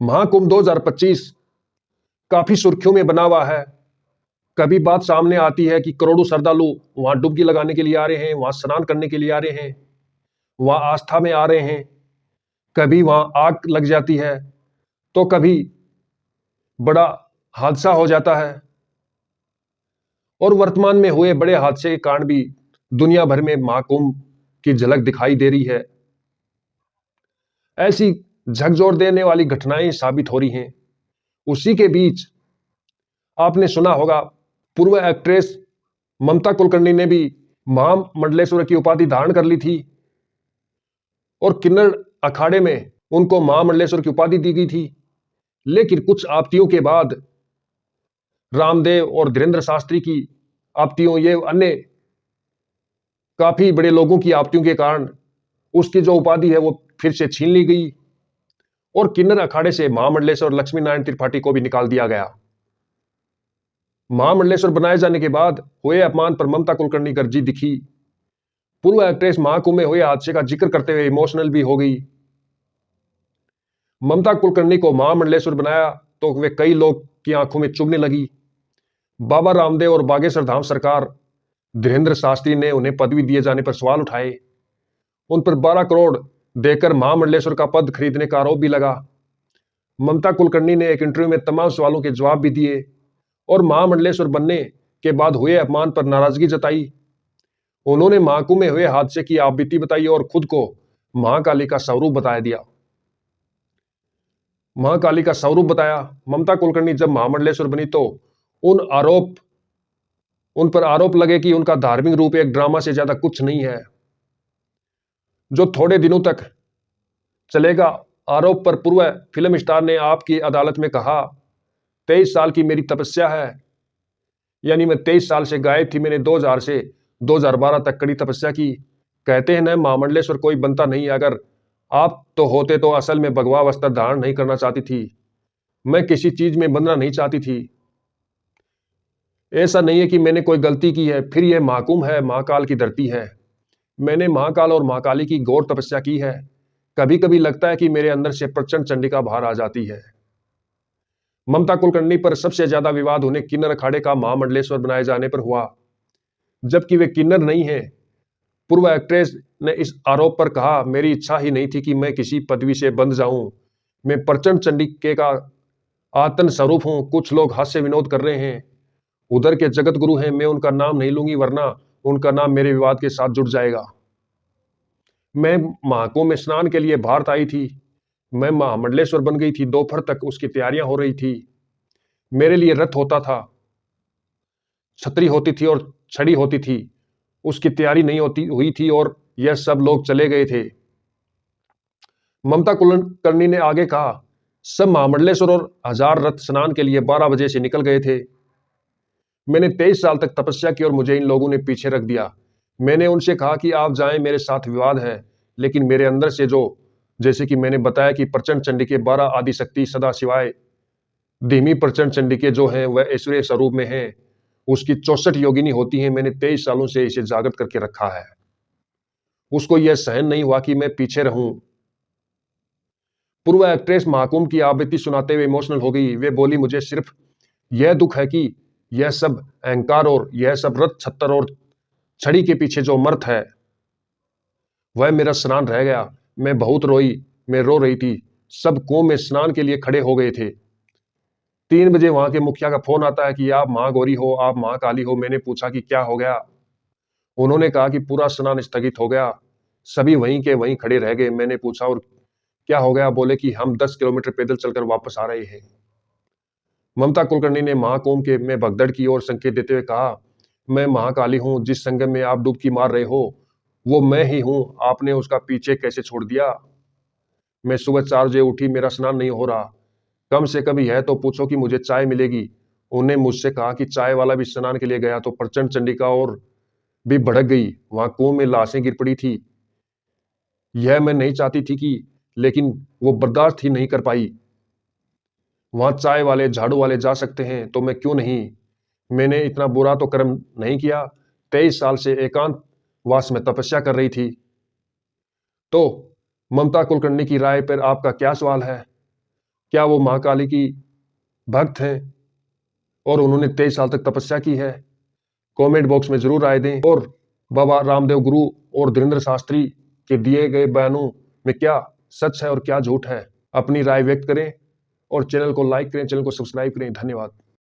महाकुंभ 2025 काफी सुर्खियों में बना हुआ है। कभी बात सामने आती है कि करोड़ों श्रद्धालु वहां डुबकी लगाने के लिए आ रहे हैं, वहां स्नान करने के लिए आ रहे हैं, वहां आस्था में आ रहे हैं। कभी वहां आग लग जाती है, तो कभी बड़ा हादसा हो जाता है। और वर्तमान में हुए बड़े हादसे के कारण भी दुनिया भर में महाकुंभ की झलक दिखाई दे रही है। ऐसी झकझोर देने वाली घटनाएं साबित हो रही हैं। उसी के बीच आपने सुना होगा, पूर्व एक्ट्रेस ममता कुलकर्णी ने भी महामंडलेश्वर की उपाधि धारण कर ली थी और किन्नर अखाड़े में उनको महामंडलेश्वर की उपाधि दी गई थी। लेकिन कुछ आपत्तियों के बाद, रामदेव और धीरेन्द्र शास्त्री की आपत्तियों, ये अन्य काफी बड़े लोगों की आपत्तियों के कारण उसकी जो उपाधि है वो फिर से छीन ली गई और किन्नर अखाड़े से महामंडलेश्वर लक्ष्मी नारायण त्रिपाठी को भी निकाल दिया गया। महामंडलेश्वर बनाए जाने के बाद हुए अपमान पर ममता कुलकर्णी गरजी दिखी। पूर्व एक्ट्रेस महाकुंभ में हुए हादसे का जिक्र करते हुए इमोशनल भी हो गई। ममता कुलकर्णी को महामंडलेश्वर बनाया तो वे कई लोग की आंखों में चुभने लगी। बाबा रामदेव और बागेश्वर धाम सरकार धीरेन्द्र शास्त्री ने उन्हें पदवी दिए जाने पर सवाल उठाए। उन पर 12 करोड़ देकर महामंडलेश्वर का पद खरीदने का आरोप भी लगा। ममता कुलकर्णी ने एक इंटरव्यू में तमाम सवालों के जवाब भी दिए और महामंडलेश्वर बनने के बाद हुए अपमान पर नाराजगी जताई। उन्होंने महाकुंभ में हुए हादसे की आपबीती बताई और खुद को महाकाली का स्वरूप बताया दिया। महाकाली का स्वरूप बताया। ममता कुलकर्णी जब महामंडलेश्वर बनी तो उन पर आरोप लगे कि उनका धार्मिक रूप एक ड्रामा से ज्यादा कुछ नहीं है, जो थोड़े दिनों तक चलेगा। आरोप पर पूर्व फिल्म स्टार ने आपकी अदालत में कहा, 23 साल की मेरी तपस्या है, यानी मैं 23 साल से गायब थी। मैंने 2000 से 2012 तक कड़ी तपस्या की। कहते हैं न, महामंडलेश्वर कोई बनता नहीं। अगर आप तो होते तो असल में भगवा वस्त्र धारण नहीं करना चाहती थी। मैं किसी चीज में बंधना नहीं चाहती थी। ऐसा नहीं है कि मैंने कोई गलती की है। फिर यह महाकुंभ है, महाकाल की धरती है। मैंने महाकाल और महाकाली की घोर तपस्या की है। कभी कभी लगता है कि मेरे अंदर से प्रचंड चंडिका बाहर आ जाती है। ममता कुलकर्णी पर सबसे ज्यादा विवाद उन्हें किन्नर अखाड़े का महामंडलेश्वर बनाए जाने पर हुआ, जबकि वे किन्नर नहीं है। पूर्व एक्ट्रेस ने इस आरोप पर कहा, मेरी इच्छा ही नहीं थी कि मैं किसी पदवी से बंध जाऊं। मैं प्रचंड चंडिके का आतन स्वरूप हूं। कुछ लोग हास्य विनोद कर रहे हैं, उधर के जगत गुरु हैं। मैं उनका नाम नहीं लूंगी, वरना उनका नाम मेरे विवाद के साथ जुड़ जाएगा। मैं महाकुंभ में स्नान के लिए भारत आई थी। मैं महामंडलेश्वर बन गई थी। दोपहर तक उसकी तैयारियां हो रही थी। मेरे लिए रथ होता था, छतरी होती थी और छड़ी होती थी। उसकी तैयारी नहीं होती हुई थी और यह सब लोग चले गए थे। ममता कुलकर्णी ने आगे कहा, सब महामंडलेश्वर और 1000 रथ स्नान के लिए 12 बजे से निकल गए थे। मैंने 23 साल तक तपस्या की और मुझे इन लोगों ने पीछे रख दिया। मैंने उनसे कहा कि आप जाएं, मेरे साथ विवाद है। लेकिन मेरे अंदर से जो, जैसे कि मैंने बताया कि प्रचंड चंडिके 12 आदि शक्ति सदा शिवाय धीमी प्रचंड चंडिके जो हैं वह ऐश्वर्य स्वरूप में हैं। उसकी 64 योगिनी होती हैं। मैंने 23 सालों से इसे जागृत करके रखा है। उसको यह सहन नहीं हुआ कि मैं पीछे रहूं। पूर्व एक्ट्रेस महाकुंभ की आवृत्ति सुनाते हुए इमोशनल हो गई। वे बोली, मुझे सिर्फ यह दुख है कि यह सब अहंकार और यह सब रथ छत्तर और छड़ी के पीछे जो मर्थ है वह मेरा स्नान रह गया। मैं बहुत रोई, मैं रो रही थी। सब कुंभ में स्नान के लिए खड़े हो गए थे। 3 बजे वहां के मुखिया का फोन आता है कि आप महागौरी हो, आप महाकाली हो। मैंने पूछा कि क्या हो गया। उन्होंने कहा कि पूरा स्नान स्थगित हो गया। सभी वहीं के वहीं खड़े रह गए। मैंने पूछा, और क्या हो गया। बोले कि हम 10 किलोमीटर पैदल चलकर वापस आ रहे हैं। ममता कुलकर्णी ने महाकुंभ के में भगदड़ की और संकेत देते हुए कहा, मैं महाकाली हूं। जिस संगम में आप डुबकी मार रहे हो वो मैं ही हूं। आपने उसका पीछे कैसे छोड़ दिया। मैं सुबह 4 बजे उठी, मेरा स्नान नहीं हो रहा। कम से कम यह तो पूछो कि मुझे चाय मिलेगी। उन्हें मुझसे कहा कि चाय वाला भी स्नान के लिए गया तो प्रचंड चंडिका और भी भड़क गई। वहां कुएं में लाशें गिर पड़ी थी। यह मैं नहीं चाहती थी कि, लेकिन वो बर्दाश्त ही नहीं कर पाई। वहां चाय वाले झाड़ू वाले जा सकते हैं तो मैं क्यों नहीं। मैंने इतना बुरा तो कर्म नहीं किया। 23 साल से एकांतवास में तपस्या कर रही थी। तो ममता कुलकर्णी की राय पर आपका क्या सवाल है। क्या वो माँ काली की भक्त हैं और उन्होंने 23 साल तक तपस्या की है? कमेंट बॉक्स में जरूर राय दें। और बाबा रामदेव गुरु और धीरेन्द्र शास्त्री के दिए गए बयानों में क्या सच है और क्या झूठ है, अपनी राय व्यक्त करें और चैनल को लाइक करें, चैनल को सब्सक्राइब करें। धन्यवाद।